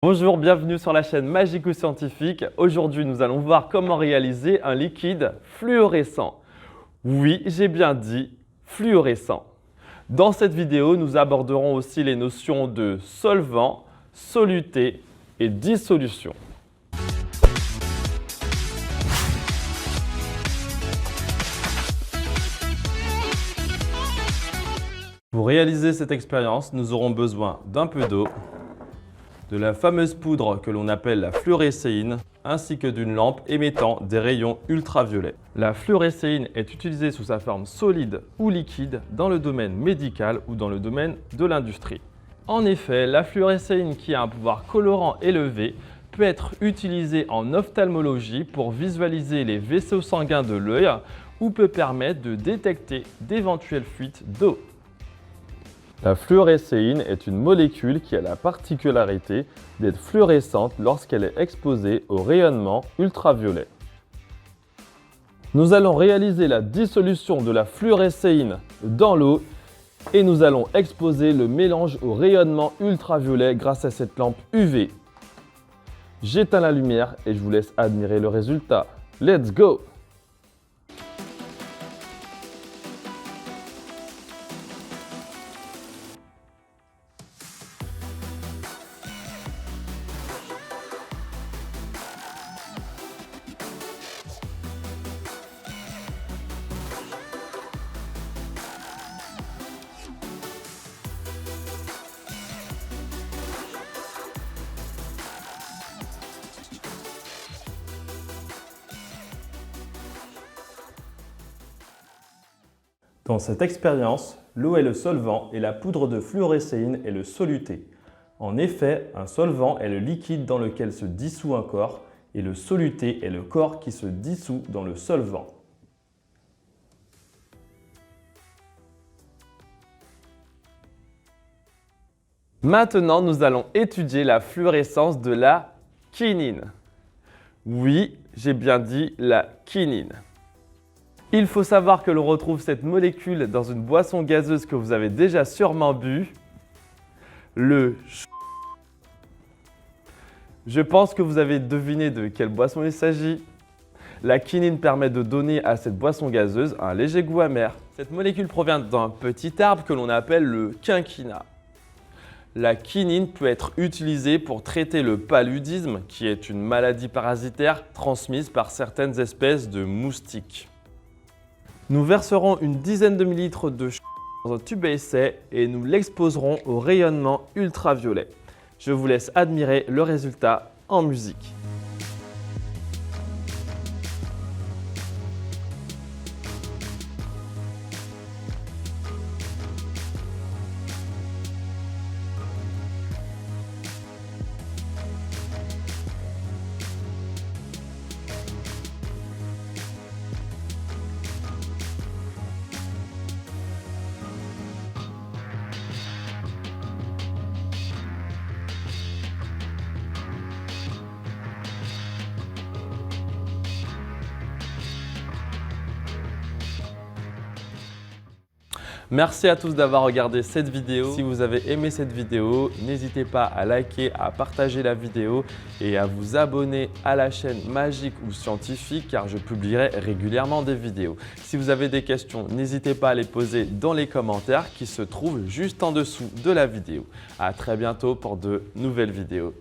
Bonjour, bienvenue sur la chaîne Magique ou Scientifique. Aujourd'hui, nous allons voir comment réaliser un liquide fluorescent. Oui, j'ai bien dit fluorescent. Dans cette vidéo, nous aborderons aussi les notions de solvant, soluté et dissolution. Pour réaliser cette expérience, nous aurons besoin d'un peu d'eau, de la fameuse poudre que l'on appelle la fluorescéine, ainsi que d'une lampe émettant des rayons ultraviolets. La fluorescéine est utilisée sous sa forme solide ou liquide dans le domaine médical ou dans le domaine de l'industrie. En effet, la fluorescéine, qui a un pouvoir colorant élevé, peut être utilisée en ophtalmologie pour visualiser les vaisseaux sanguins de l'œil ou peut permettre de détecter d'éventuelles fuites d'eau. La fluorescéine est une molécule qui a la particularité d'être fluorescente lorsqu'elle est exposée au rayonnement ultraviolet. Nous allons réaliser la dissolution de la fluorescéine dans l'eau et nous allons exposer le mélange au rayonnement ultraviolet grâce à cette lampe UV. J'éteins la lumière et je vous laisse admirer le résultat. Let's go! Dans cette expérience, l'eau est le solvant et la poudre de fluorescéine est le soluté. En effet, un solvant est le liquide dans lequel se dissout un corps et le soluté est le corps qui se dissout dans le solvant. Maintenant, nous allons étudier la fluorescence de la quinine. Oui, j'ai bien dit la quinine. Il faut savoir que l'on retrouve cette molécule dans une boisson gazeuse que vous avez déjà sûrement bu, le ch. Je pense que vous avez deviné de quelle boisson il s'agit. La quinine permet de donner à cette boisson gazeuse un léger goût amer. Cette molécule provient d'un petit arbre que l'on appelle le quinquina. La quinine peut être utilisée pour traiter le paludisme, qui est une maladie parasitaire transmise par certaines espèces de moustiques. Nous verserons une dizaine de millilitres de ch dans un tube à essai et nous l'exposerons au rayonnement ultraviolet. Je vous laisse admirer le résultat en musique. Merci à tous d'avoir regardé cette vidéo. Si vous avez aimé cette vidéo, n'hésitez pas à liker, à partager la vidéo et à vous abonner à la chaîne Magique ou Scientifique car je publierai régulièrement des vidéos. Si vous avez des questions, n'hésitez pas à les poser dans les commentaires qui se trouvent juste en dessous de la vidéo. À très bientôt pour de nouvelles vidéos.